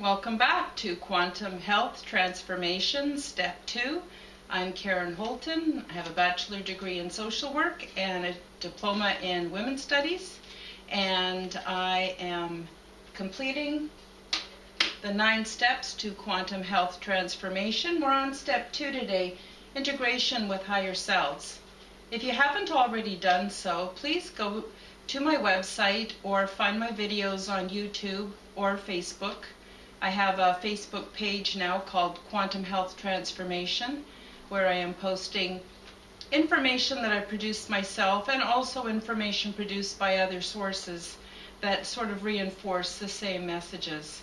Welcome back to Quantum Health Transformation, Step 2. I'm Karen Holton. I have a bachelor degree in social work and a diploma in women's studies, and I am completing the 9 steps to quantum health transformation. We're on Step 2 today, integration with higher selves. If you haven't already done so, please go to my website or find my videos on YouTube or Facebook. I have a Facebook page now called Quantum Health Transformation, where I am posting information that I produced myself and also information produced by other sources that sort of reinforce the same messages.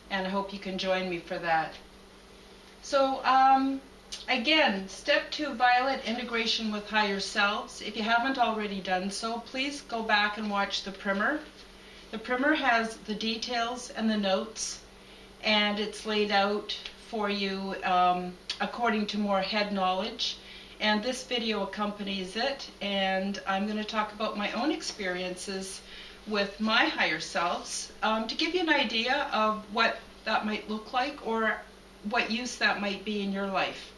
And I hope you can join me for that. So again, Step 2, Violet, integration with higher selves. If you haven't already done so, please go back and watch the primer. The primer has the details and the notes, and it's laid out for you according to more head knowledge. And this video accompanies it, and I'm going to talk about my own experiences with my higher selves to give you an idea of what that might look like or what use that might be in your life.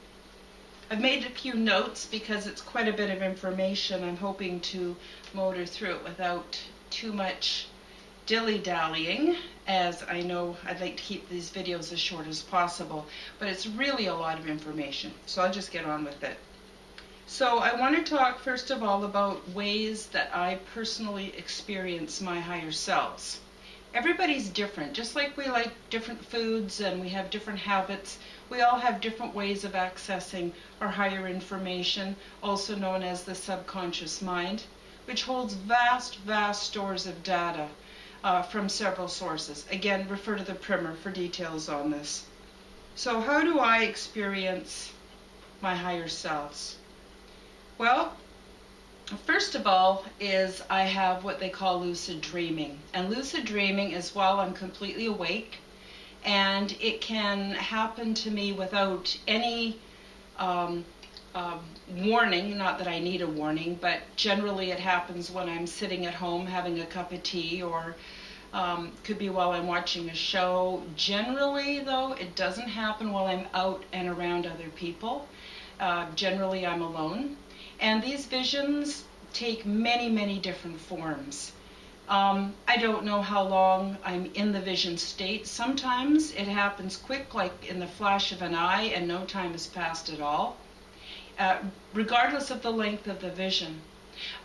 I've made a few notes because it's quite a bit of information. I'm hoping to motor through it without too much dilly-dallying, as I know I'd like to keep these videos as short as possible, but it's really a lot of information, so I'll just get on with it. So I want to talk first of all about ways that I personally experience my higher selves. Everybody's different. Just like we like different foods and we have different habits, we all have different ways of accessing our higher information, also known as the subconscious mind, which holds vast stores of data from several sources. Again, refer to the primer for details on this. So how do I experience my higher selves? Well, first of all is I have what they call lucid dreaming. And lucid dreaming is while I'm completely awake, and it can happen to me without any warning, not that I need a warning, but generally it happens when I'm sitting at home having a cup of tea, or could be while I'm watching a show. Generally, though, it doesn't happen while I'm out and around other people. Generally, I'm alone. And these visions take many different forms. I don't know how long I'm in the vision state. Sometimes it happens quick, like in the flash of an eye, and no time has passed at all, regardless of the length of the vision.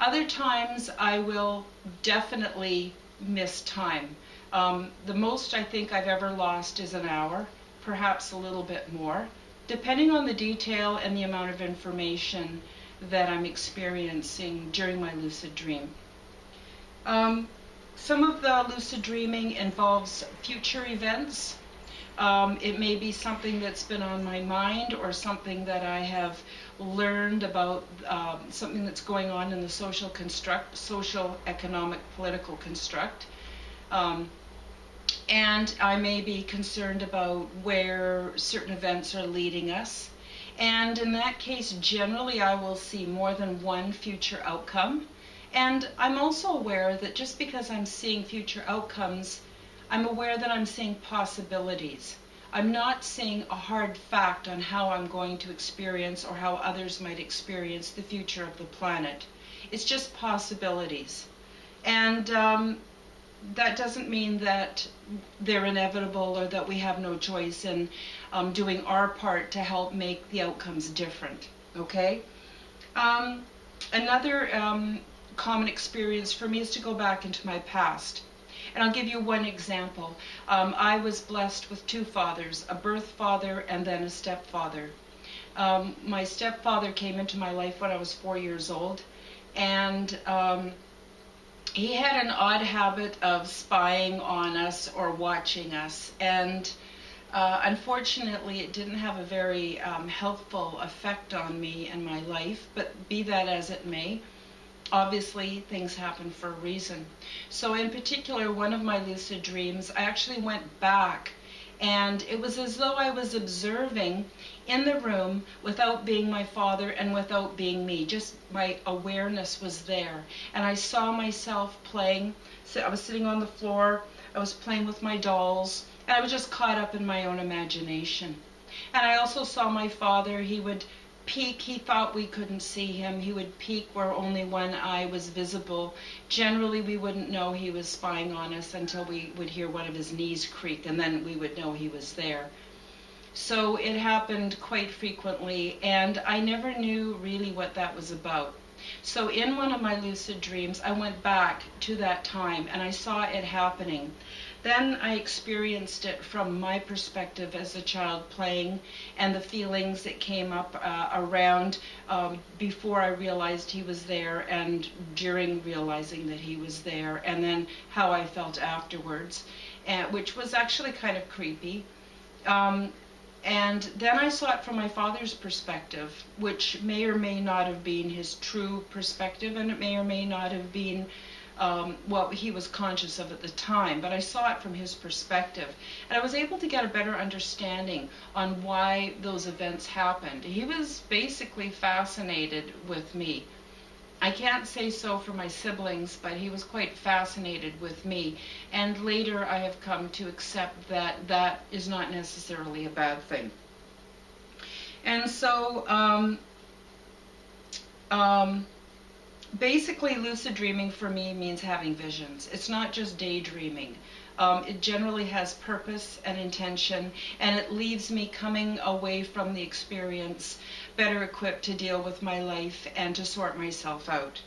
Other times I will definitely miss time. The most I think I've ever lost is an hour, perhaps a little bit more, depending on the detail and the amount of information that I'm experiencing during my lucid dream. Some of the lucid dreaming involves future events. It may be something that's been on my mind, or something that I have learned about, something that's going on in the social construct, social, economic, political construct. And I may be concerned about where certain events are leading us. And in that case, generally I will see more than one future outcome. And I'm also aware that just because I'm seeing future outcomes, I'm aware that I'm seeing possibilities. I'm not seeing a hard fact on how I'm going to experience or how others might experience the future of the planet. It's just possibilities. And that doesn't mean that they're inevitable or that we have no choice in doing our part to help make the outcomes different, okay? Another common experience for me is to go back into my past. And I'll give you one example. I was blessed with 2 fathers, a birth father and then a stepfather. My stepfather came into my life when I was 4 years old, and he had an odd habit of spying on us or watching us, and unfortunately it didn't have a very helpful effect on me and my life, but be that as it may, obviously things happen for a reason. So in particular, one of my lucid dreams, I actually went back, and it was as though I was observing in the room without being my father and without being me. Just my awareness was there, and I saw myself playing. So I was sitting on the floor I was playing with my dolls, and I was just caught up in my own imagination. And I also saw my father. He would peek. He thought we couldn't see him. He would peek where only one eye was visible. Generally, we wouldn't know he was spying on us until we would hear one of his knees creak, and then we would know he was there. So it happened quite frequently, and I never knew really what that was about. So in one of my lucid dreams, I went back to that time and I saw it happening. Then I experienced it from my perspective as a child playing, and the feelings that came up around before I realized he was there, and during realizing that he was there, and then how I felt afterwards, which was actually kind of creepy. And then I saw it from my father's perspective, which may or may not have been his true perspective, and it may or may not have been what he was conscious of at the time, but I saw it from his perspective. And I was able to get a better understanding on why those events happened. He was basically fascinated with me. I can't say so for my siblings, but he was quite fascinated with me. And later I have come to accept that that is not necessarily a bad thing. And so basically lucid dreaming for me means having visions. It's not just daydreaming. It generally has purpose and intention, and it leaves me coming away from the experience better equipped to deal with my life and to sort myself out.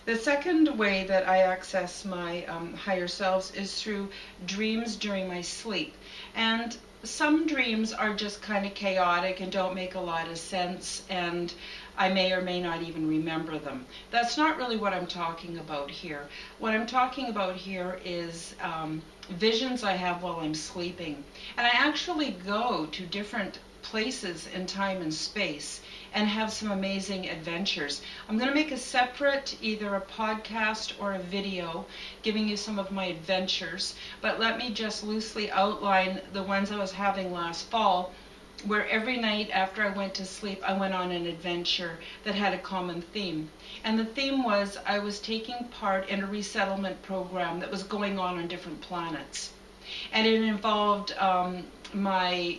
The second way that I access my higher selves is through dreams during my sleep. And some dreams are just kind of chaotic and don't make a lot of sense, and I may or may not even remember them. That's not really what I'm talking about here. What I'm talking about here is visions I have while I'm sleeping. And I actually go to different places in time and space and have some amazing adventures. I'm going to make a separate, either a podcast or a video, giving you some of my adventures, but let me just loosely outline the ones I was having last fall, where every night after I went to sleep, I went on an adventure that had a common theme. And the theme was I was taking part in a resettlement program that was going on different planets. And it involved my,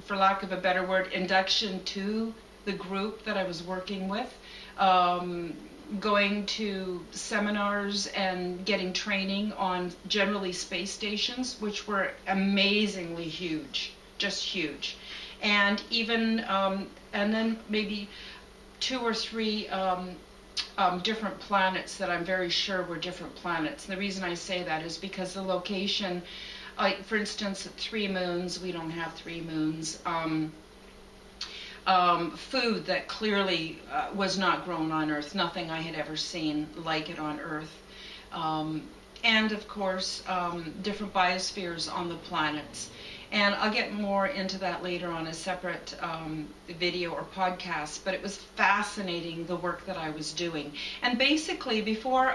for lack of a better word, induction to the group that I was working with, going to seminars and getting training on generally space stations, which were amazingly huge, just huge. And even, and then maybe 2 or 3 different planets that I'm very sure were different planets. And the reason I say that is because the location, like for instance, at 3 moons, we don't have 3 moons. Food that clearly was not grown on Earth, nothing I had ever seen like it on Earth. And of course, different biospheres on the planets. And I'll get more into that later on a separate video or podcast, but it was fascinating, the work that I was doing. And basically, before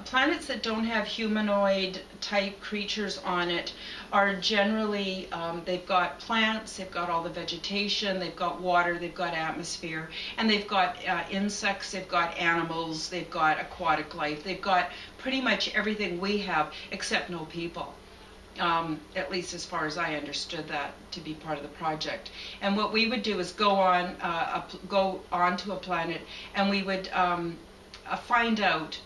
planets that don't have humanoid type creatures on it are generally, they've got plants, they've got all the vegetation, they've got water, they've got atmosphere, and they've got insects, they've got animals, they've got aquatic life, they've got pretty much everything we have except no people. At least as far as I understood that to be part of the project. And what we would do is go onto a planet, and we would find out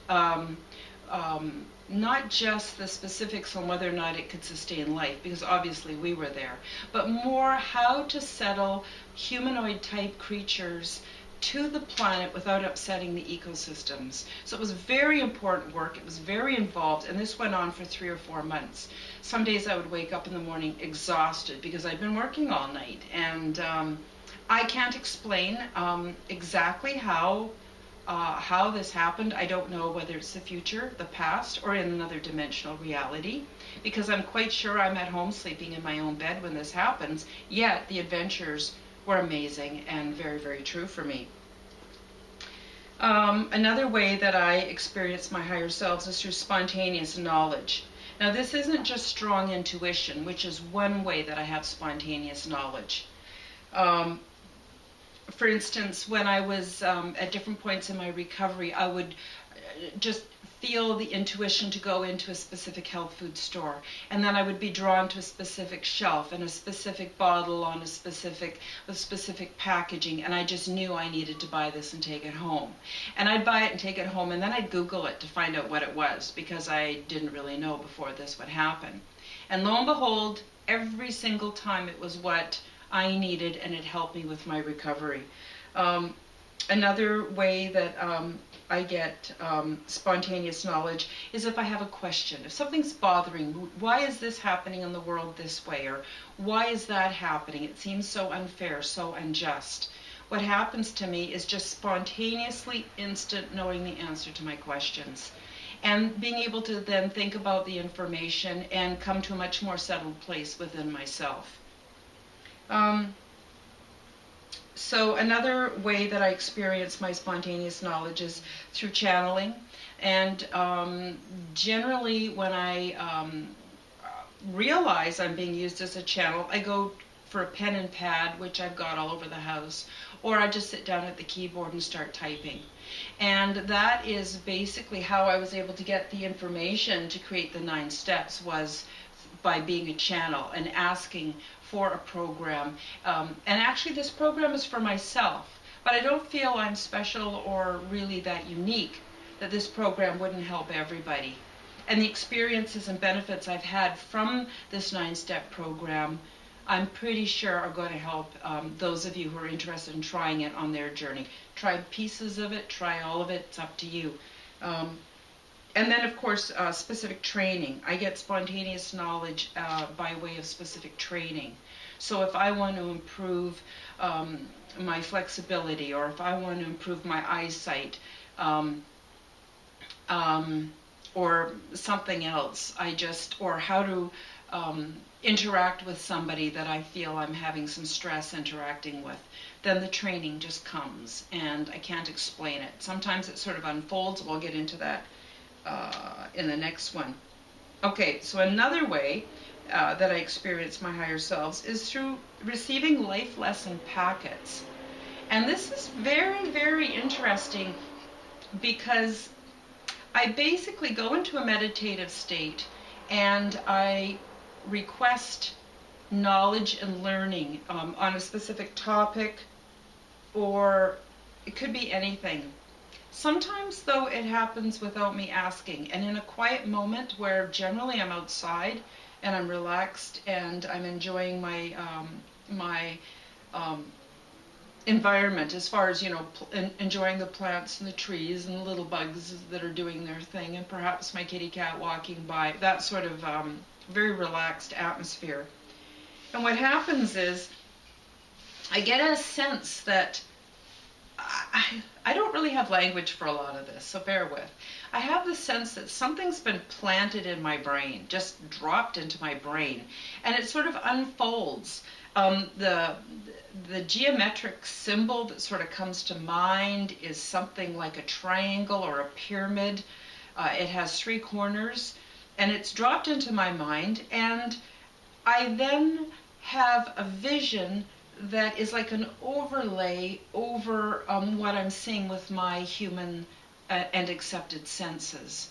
not just the specifics on whether or not it could sustain life, because obviously we were there, but more how to settle humanoid type creatures to the planet without upsetting the ecosystems. So it was very important work, it was very involved, and this went on for 3 or 4 months. Some days I would wake up in the morning exhausted because I'd been working all night, and I can't explain exactly how this happened. I don't know whether it's the future, the past, or in another dimensional reality, because I'm quite sure I'm at home sleeping in my own bed when this happens, yet the adventures were amazing and very, very true for me. Another way that I experience my higher selves is through spontaneous knowledge. Now, this isn't just strong intuition, which is one way that I have spontaneous knowledge. For instance, when I was at different points in my recovery, I would just feel the intuition to go into a specific health food store, and then I would be drawn to a specific shelf and a specific bottle on a specific with specific packaging, and I just knew I needed to buy this and take it home. And I'd buy it and take it home, and then I'd Google it to find out what it was, because I didn't really know before this would happen. And lo and behold, every single time it was what I needed, and it helped me with my recovery. Another way that I get spontaneous knowledge is if I have a question. If something's bothering, why is this happening in the world this way? Or why is that happening? It seems so unfair, so unjust. What happens to me is just spontaneously instant knowing the answer to my questions, and being able to then think about the information and come to a much more settled place within myself. So another way that I experience my spontaneous knowledge is through channeling. And generally when I realize I'm being used as a channel, I go for a pen and pad, which I've got all over the house, or I just sit down at the keyboard and start typing. And that is basically how I was able to get the information to create the 9 steps, was by being a channel and asking for a program. And actually this program is for myself, but I don't feel I'm special or really that unique, that this program wouldn't help everybody. And the experiences and benefits I've had from this 9-step program, I'm pretty sure are going to help those of you who are interested in trying it on their journey. Try pieces of it, try all of it, it's up to you. And then, of course, specific training. I get spontaneous knowledge by way of specific training. So if I want to improve my flexibility, or if I want to improve my eyesight, or something else, or how to interact with somebody that I feel I'm having some stress interacting with, then the training just comes, and I can't explain it. Sometimes it sort of unfolds. We'll get into that in the next one. Okay, so another way that I experience my higher selves is through receiving life lesson packets. And this is very, very interesting, because I basically go into a meditative state and I request knowledge and learning on a specific topic, or it could be anything. Sometimes, though, it happens without me asking, and in a quiet moment where generally I'm outside and I'm relaxed and I'm enjoying my environment, as far as, you know, enjoying the plants and the trees and the little bugs that are doing their thing, and perhaps my kitty cat walking by, that sort of very relaxed atmosphere. And what happens is I get a sense that I don't really have language for a lot of this, so bear with. I have the sense that something's been planted in my brain, just dropped into my brain, and it sort of unfolds. The geometric symbol that sort of comes to mind is something like a triangle or a pyramid. It has 3 corners, and it's dropped into my mind, and I then have a vision that is like an overlay over what I'm seeing with my human and accepted senses.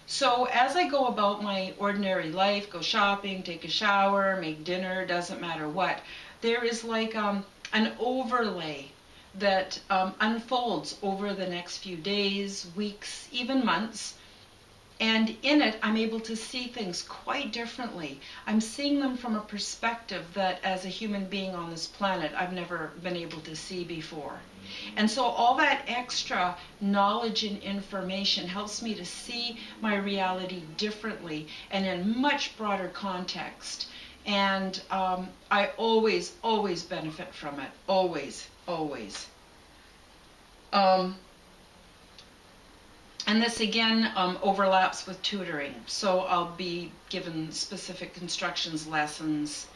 So as I go about my ordinary life, go shopping, take a shower, make dinner, doesn't matter what, there is like an overlay that unfolds over the next few days, weeks, even months. And in it, I'm able to see things quite differently. I'm seeing them from a perspective that, as a human being on this planet, I've never been able to see before. And so all that extra knowledge and information helps me to see my reality differently and in much broader context. And I always benefit from it. Always. And this again overlaps with tutoring. So I'll be given specific instructions, lessons.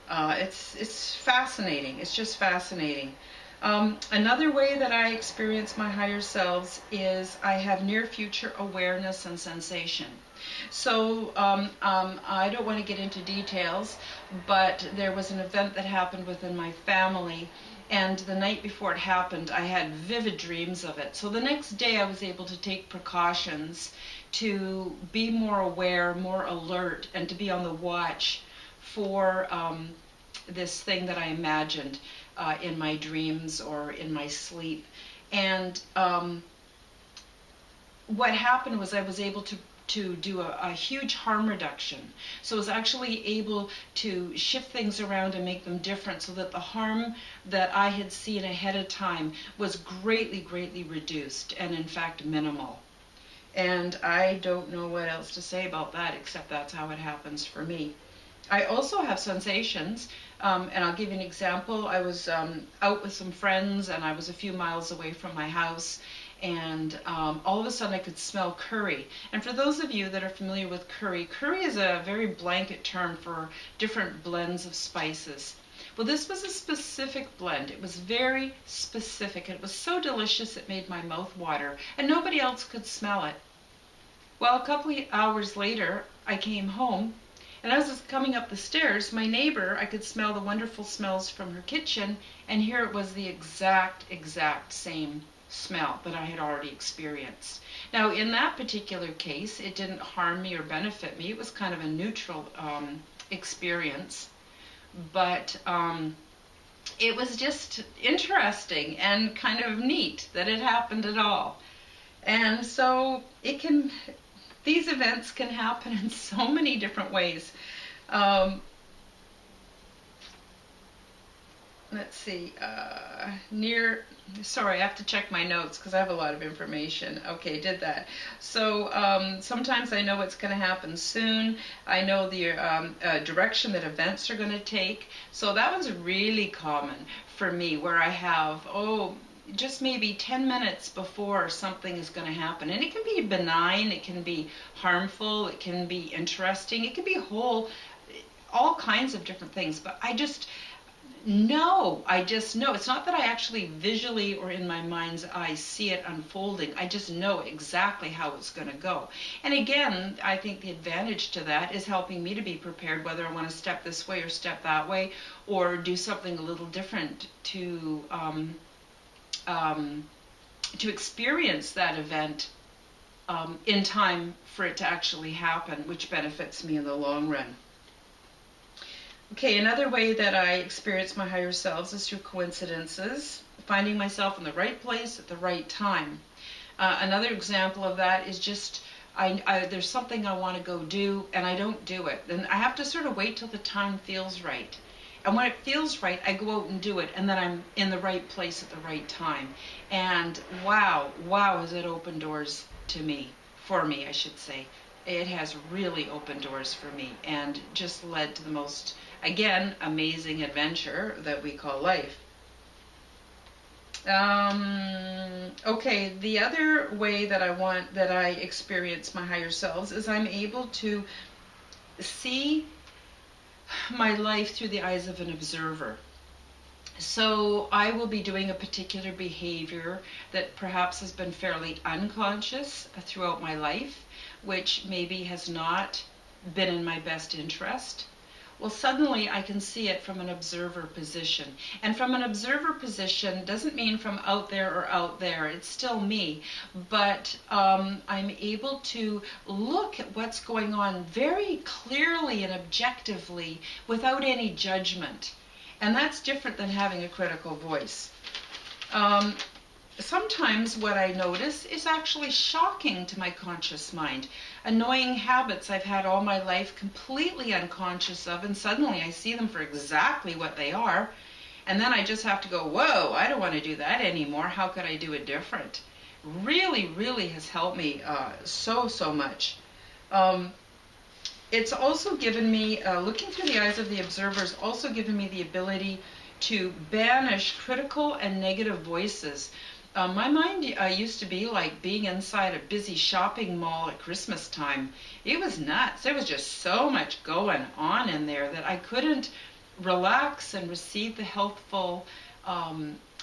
It's fascinating. It's just fascinating. Another way that I experience my higher selves is I have near future awareness and sensation. So I don't want to get into details, but there was an event that happened within my family, and the night before it happened, I had vivid dreams of it. So the next day, I was able to take precautions to be more aware, more alert, and to be on the watch for this thing that I imagined in my dreams or in my sleep. And what happened was I was able to do a huge harm reduction. So I was actually able to shift things around and make them different so that the harm that I had seen ahead of time was greatly, greatly reduced and in fact minimal. And I don't know what else to say about that except that's how it happens for me. I also have sensations, and I'll give you an example. I was out with some friends and I was a few miles away from my house, and all of a sudden I could smell curry. And for those of you that are familiar with curry, curry is a very blanket term for different blends of spices. Well, this was a specific blend. It was very specific. It was so delicious it made my mouth water, and nobody else could smell it. Well, a couple of hours later, I came home, and as I was coming up the stairs, my neighbor, I could smell the wonderful smells from her kitchen, and here it was the exact same smell that I had already experienced. Now, in that particular case, it didn't harm me or benefit me. It was kind of a neutral experience, but it was just interesting and kind of neat that it happened at all. And so these events can happen in so many different ways. Let's see, sorry, I have to check my notes because I have a lot of information. Okay, did that. So sometimes I know what's going to happen soon. I know the direction that events are going to take. So that one's really common for me, where I have, just maybe 10 minutes before something is going to happen. And it can be benign, it can be harmful, it can be interesting, it can be all kinds of different things. But I just know. It's not that I actually visually or in my mind's eye see it unfolding. I just know exactly how it's going to go. And again, I think the advantage to that is helping me to be prepared, whether I want to step this way or step that way, or do something a little different to experience that event in time for it to actually happen, which benefits me in the long run. Okay, another way that I experience my higher selves is through coincidences, finding myself in the right place at the right time. Another example of that is just there's something I want to go do and I don't do it. And I have to sort of wait till the time feels right. And when it feels right, I go out and do it, and then I'm in the right place at the right time. And wow, has it opened doors for me, I should say. It has really opened doors for me and just led to the most, again, amazing adventure that we call life. Okay, the other way that I experience my higher selves is I'm able to see my life through the eyes of an observer. So I will be doing a particular behavior that perhaps has been fairly unconscious throughout my life, which maybe has not been in my best interest. Well, suddenly I can see it from an observer position. And from an observer position doesn't mean from out there or out there. It's still me. But I'm able to look at what's going on very clearly and objectively without any judgment. And that's different than having a critical voice. Sometimes what I notice is actually shocking to my conscious mind. Annoying habits I've had all my life, completely unconscious of, and suddenly I see them for exactly what they are. And then I just have to go, whoa, I don't want to do that anymore. How could I do it different? Really, really has helped me so much. It's also given me, looking through the eyes of the observers, also given me the ability to banish critical and negative voices. My mind used to be like being inside a busy shopping mall at Christmas time. It was nuts. There was just so much going on in there that I couldn't relax and receive the healthful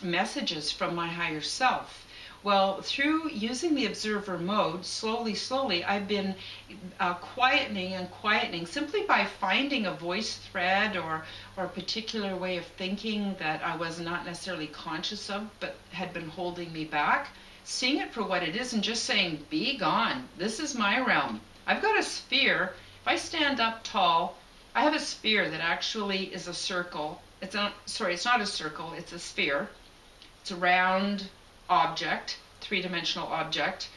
messages from my higher self. Well, through using the observer mode, slowly, I've been quietening and quietening simply by finding a voice thread or a particular way of thinking that I was not necessarily conscious of, but had been holding me back, seeing it for what it is and just saying, be gone. This is my realm. I've got a sphere. If I stand up tall, I have a sphere that actually is a circle. It's not a circle, it's a sphere. It's a round object, three-dimensional object,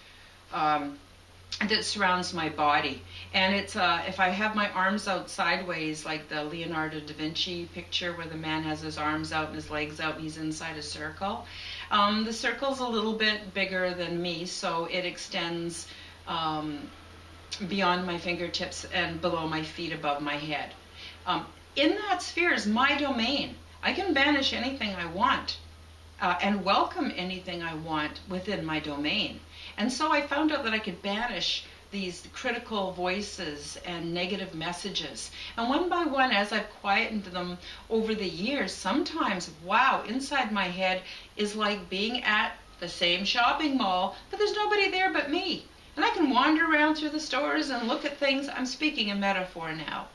that surrounds my body. And it's if I have my arms out sideways, like the Leonardo da Vinci picture where the man has his arms out and his legs out and he's inside a circle. The circle's a little bit bigger than me, so it extends beyond my fingertips and below my feet, above my head. In that sphere is my domain. I can banish anything I want and welcome anything I want within my domain. And so I found out that I could banish these critical voices and negative messages. And one by one, as I've quietened them over the years, sometimes, wow, inside my head is like being at the same shopping mall, but there's nobody there but me. And I can wander around through the stores and look at things. I'm speaking in metaphor now.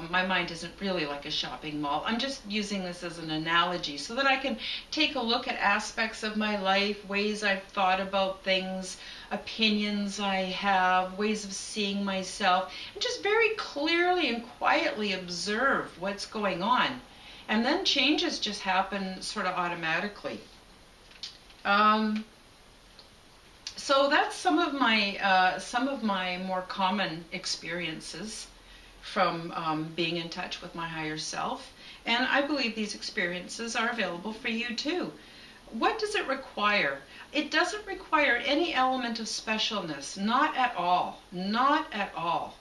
My mind isn't really like a shopping mall. I'm just using this as an analogy so that I can take a look at aspects of my life, ways I've thought about things, opinions I have, ways of seeing myself, and just very clearly and quietly observe what's going on. And then changes just happen sort of automatically. So that's some of my more common experiences from being in touch with my higher self. And I believe these experiences are available for you too. What does it require? It doesn't require any element of specialness, not at all, not at all.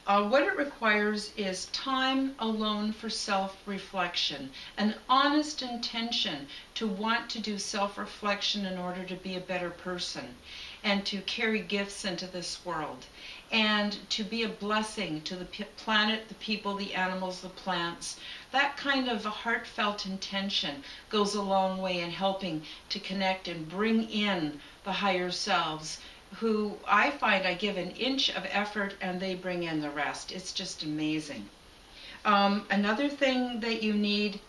What it requires is time alone for self-reflection, an honest intention to want to do self-reflection in order to be a better person and to carry gifts into this world and to be a blessing to the planet, the people, the animals, the plants. That kind of a heartfelt intention goes a long way in helping to connect and bring in the higher selves, who I find I give an inch of effort and they bring in the rest. It's just amazing. Another thing that you need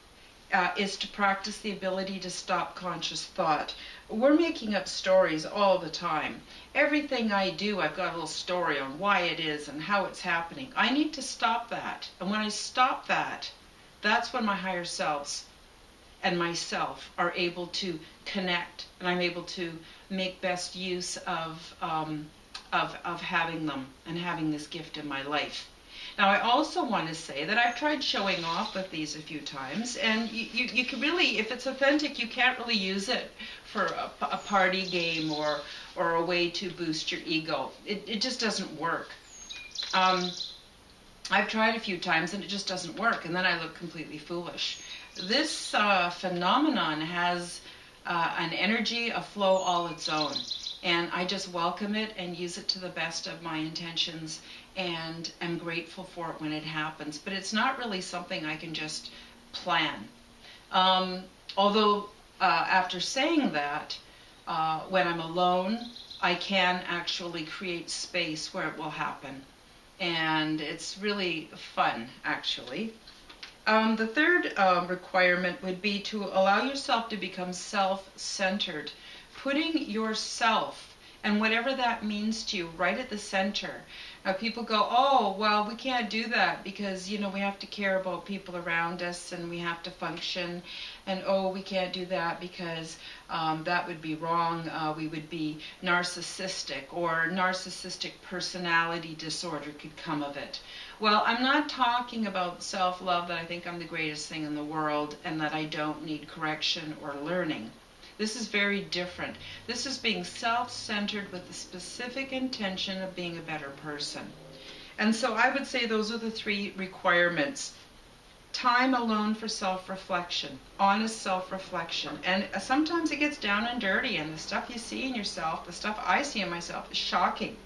is to practice the ability to stop conscious thought. We're making up stories all the time. Everything I do, I've got a little story on why it is and how it's happening. I need to stop that. And when I stop that, that's when my higher selves and myself are able to connect, and I'm able to make best use of having them and having this gift in my life. Now, I also want to say that I've tried showing off with these a few times, and you can really, if it's authentic, you can't really use it for a party game or a way to boost your ego. It just doesn't work. I've tried a few times and it just doesn't work, and then I look completely foolish. This phenomenon has an energy, a flow all its own, and I just welcome it and use it to the best of my intentions and am grateful for it when it happens. But it's not really something I can just plan. Although after saying that, when I'm alone, I can actually create space where it will happen. And it's really fun, actually. The third requirement would be to allow yourself to become self-centered, putting yourself and whatever that means to you right at the center. Now, people go, oh, well, we can't do that because, you know, we have to care about people around us and we have to function. And, oh, we can't do that because that would be wrong. We would be narcissistic, or narcissistic personality disorder could come of it. Well, I'm not talking about self-love, that I think I'm the greatest thing in the world and that I don't need correction or learning. This is very different. This is being self-centered with the specific intention of being a better person. And so I would say those are the three requirements. Time alone for self-reflection, honest self-reflection. And sometimes it gets down and dirty, and the stuff you see in yourself, the stuff I see in myself, is shocking.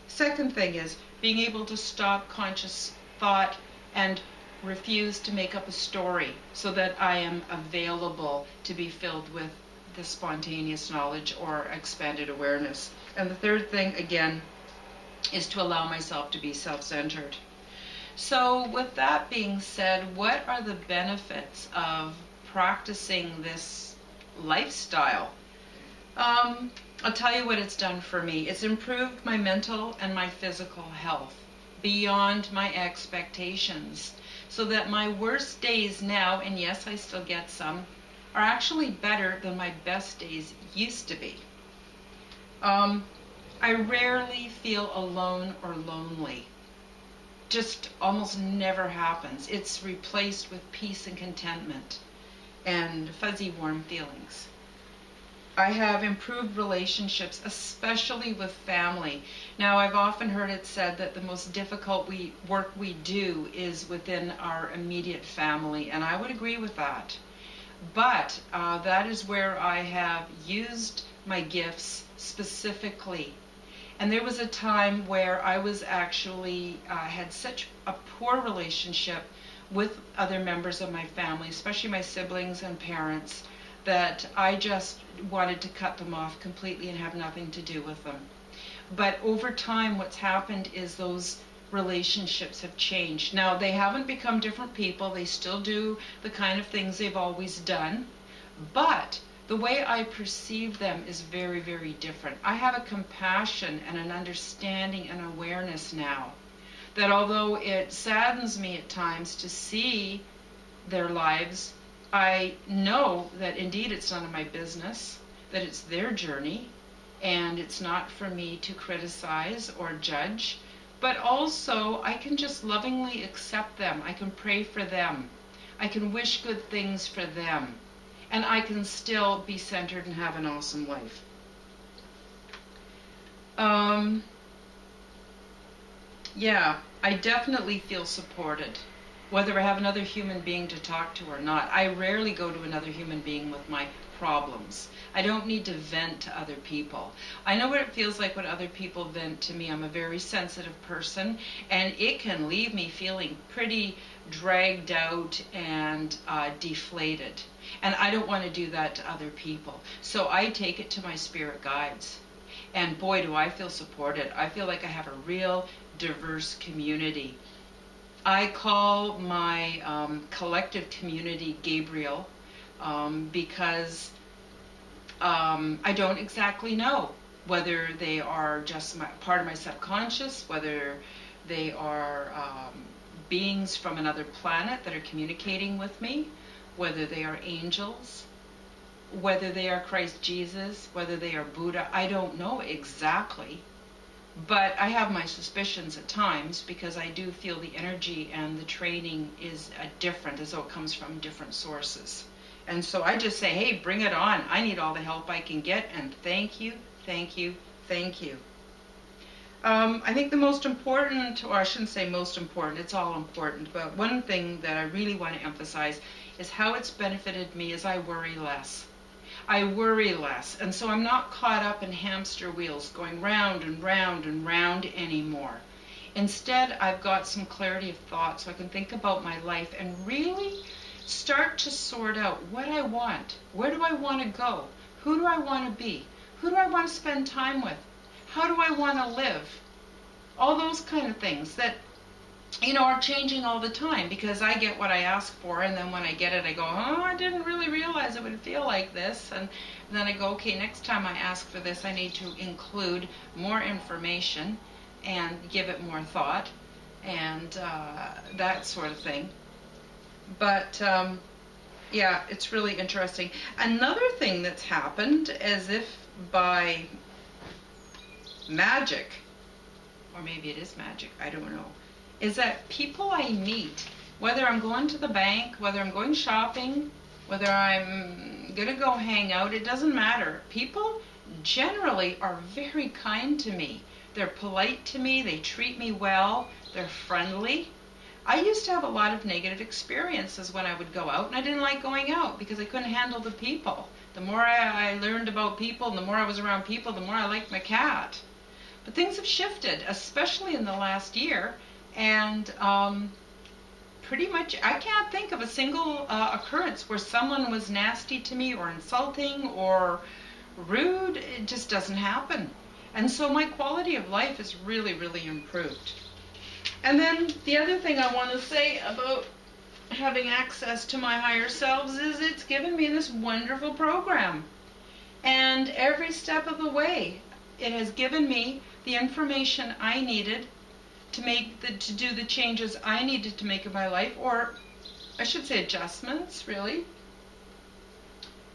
Second thing is being able to stop conscious thought and refuse to make up a story so that I am available to be filled with the spontaneous knowledge or expanded awareness. And the third thing, again, is to allow myself to be self-centered. So with that being said, what are the benefits of practicing this lifestyle? I'll tell you what it's done for me. It's improved my mental and my physical health beyond my expectations, so that my worst days now, and yes, I still get some, are actually better than my best days used to be. I rarely feel alone or lonely. Just almost never happens. It's replaced with peace and contentment and fuzzy warm feelings. I have improved relationships, especially with family. Now, I've often heard it said that the most difficult work we do is within our immediate family, and I would agree with that. But that is where I have used my gifts specifically. And there was a time where I was actually had such a poor relationship with other members of my family, especially my siblings and parents, that I just wanted to cut them off completely and have nothing to do with them. But over time, what's happened is those relationships have changed. Now, they haven't become different people. They still do the kind of things they've always done. But the way I perceive them is very, very different. I have a compassion and an understanding and awareness now that although it saddens me at times to see their lives, I know that indeed it's none of my business, that it's their journey, and it's not for me to criticize or judge, but also I can just lovingly accept them. I can pray for them. I can wish good things for them, and I can still be centered and have an awesome life. Yeah, I definitely feel supported, whether I have another human being to talk to or not. I rarely go to another human being with my problems. I don't need to vent to other people. I know what it feels like when other people vent to me. I'm a very sensitive person, and it can leave me feeling pretty dragged out and deflated. And I don't want to do that to other people. So I take it to my spirit guides. And boy, do I feel supported. I feel like I have a real diverse community. I call my collective community Gabriel because I don't exactly know whether they are just part of my subconscious, whether they are beings from another planet that are communicating with me, whether they are angels, whether they are Christ Jesus, whether they are Buddha. I don't know exactly. But I have my suspicions at times because I do feel the energy and the training is different, as though it comes from different sources. And so I just say, hey, bring it on. I need all the help I can get, and thank you, thank you, thank you. I think the most important, or I shouldn't say most important, it's all important, but one thing that I really want to emphasize is how it's benefited me is I worry less. I worry less, and so I'm not caught up in hamster wheels going round and round and round anymore. Instead, I've got some clarity of thought so I can think about my life and really start to sort out what I want. Where do I want to go? Who do I want to be? Who do I want to spend time with? How do I want to live? All those kind of things that, you know, are changing all the time because I get what I ask for, and then when I get it, I go, oh, I didn't really realize it would feel like this. And then I go, okay, next time I ask for this, I need to include more information and give it more thought and that sort of thing. But yeah, it's really interesting. Another thing that's happened, as if by magic, or maybe it is magic, I don't know, is that people I meet, whether I'm going to the bank, whether I'm going shopping, whether I'm going to go hang out, it doesn't matter. People generally are very kind to me. They're polite to me, they treat me well, they're friendly. I used to have a lot of negative experiences when I would go out, and I didn't like going out because I couldn't handle the people. The more I learned about people, and the more I was around people, the more I liked my cat. But things have shifted, especially in the last year, and pretty much, I can't think of a single occurrence where someone was nasty to me or insulting or rude. It just doesn't happen. And so my quality of life is really, really improved. And then the other thing I want to say about having access to my higher selves is it's given me this wonderful program. And every step of the way, it has given me the information I needed to do the changes I needed to make in my life, or I should say adjustments, really.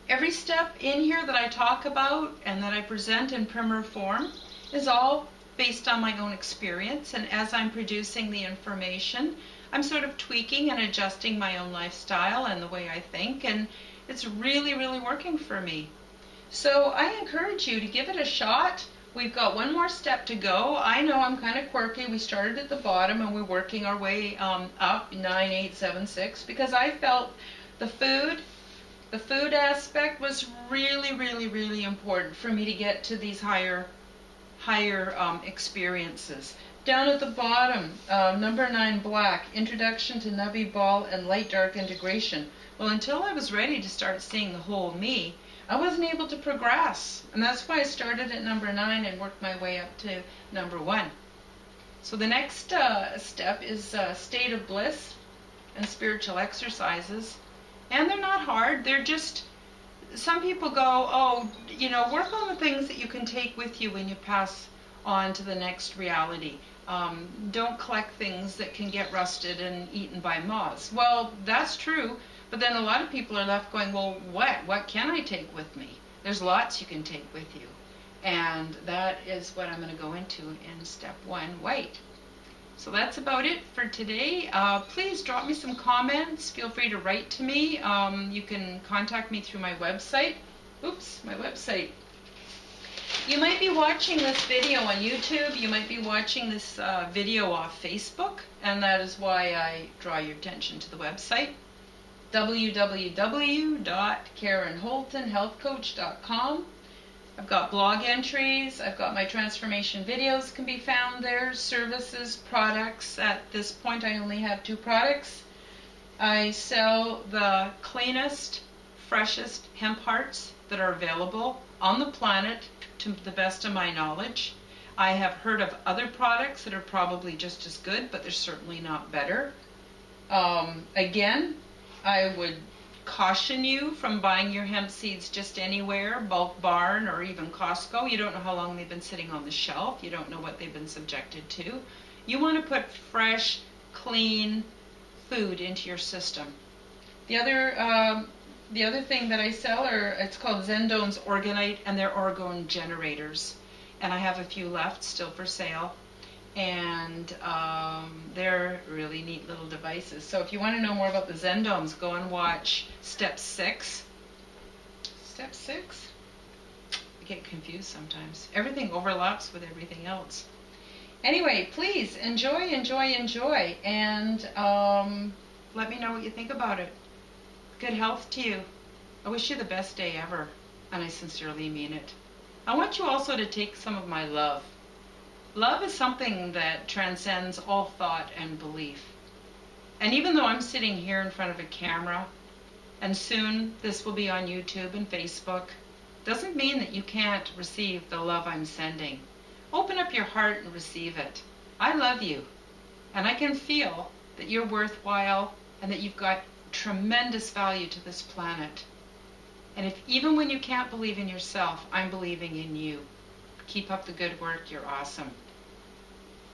Every step in here that I talk about and that I present in primer form is all based on my own experience, and as I'm producing the information, I'm sort of tweaking and adjusting my own lifestyle and the way I think, and it's really, really working for me. So I encourage you to give it a shot. We've got one more step to go. I know I'm kind of quirky. We started at the bottom and we're working our way up 9, 8, 7, 6 because I felt the food aspect was really, really, really important for me to get to these higher experiences. Down at the bottom, number 9, black, introduction to nubby ball and light dark integration. Well, until I was ready to start seeing the whole me, I wasn't able to progress, and that's why I started at number 9 and worked my way up to number 1. So the next step is state of bliss and spiritual exercises, and they're not hard. They're just, some people go, oh, you know, work on the things that you can take with you when you pass on to the next reality. Don't collect things that can get rusted and eaten by moths. Well, that's true. But then a lot of people are left going, well, what can I take with me? There's lots you can take with you. And that is what I'm going to go into in step 1, white. So that's about it for today. Please drop me some comments. Feel free to write to me. You can contact me through my website. Oops, my website. You might be watching this video on YouTube. You might be watching this video off Facebook. And that is why I draw your attention to the website. www.KarenHoltonHealthCoach.com. I've got blog entries, I've got my transformation videos can be found there, services, products. At this point I only have 2 products. I sell the cleanest, freshest hemp hearts that are available on the planet to the best of my knowledge. I have heard of other products that are probably just as good, but they're certainly not better. Again, I would caution you from buying your hemp seeds just anywhere, bulk barn or even Costco. You don't know how long they've been sitting on the shelf. You don't know what they've been subjected to. You want to put fresh, clean food into your system. The other thing that I sell it's called Zendone's Organite, and they're orgone generators. And I have a few left still for sale. And they're really neat little devices. So if you want to know more about the Zendones, go and watch step 6. Step 6? I get confused sometimes. Everything overlaps with everything else. Anyway, please enjoy, and let me know what you think about it. Good health to you. I wish you the best day ever, and I sincerely mean it. I want you also to take some of my love. Love is something that transcends all thought and belief. And even though I'm sitting here in front of a camera, and soon this will be on YouTube and Facebook, doesn't mean that you can't receive the love I'm sending. Open up your heart and receive it. I love you, and I can feel that you're worthwhile and that you've got tremendous value to this planet. And even when you can't believe in yourself, I'm believing in you. Keep up the good work. You're awesome.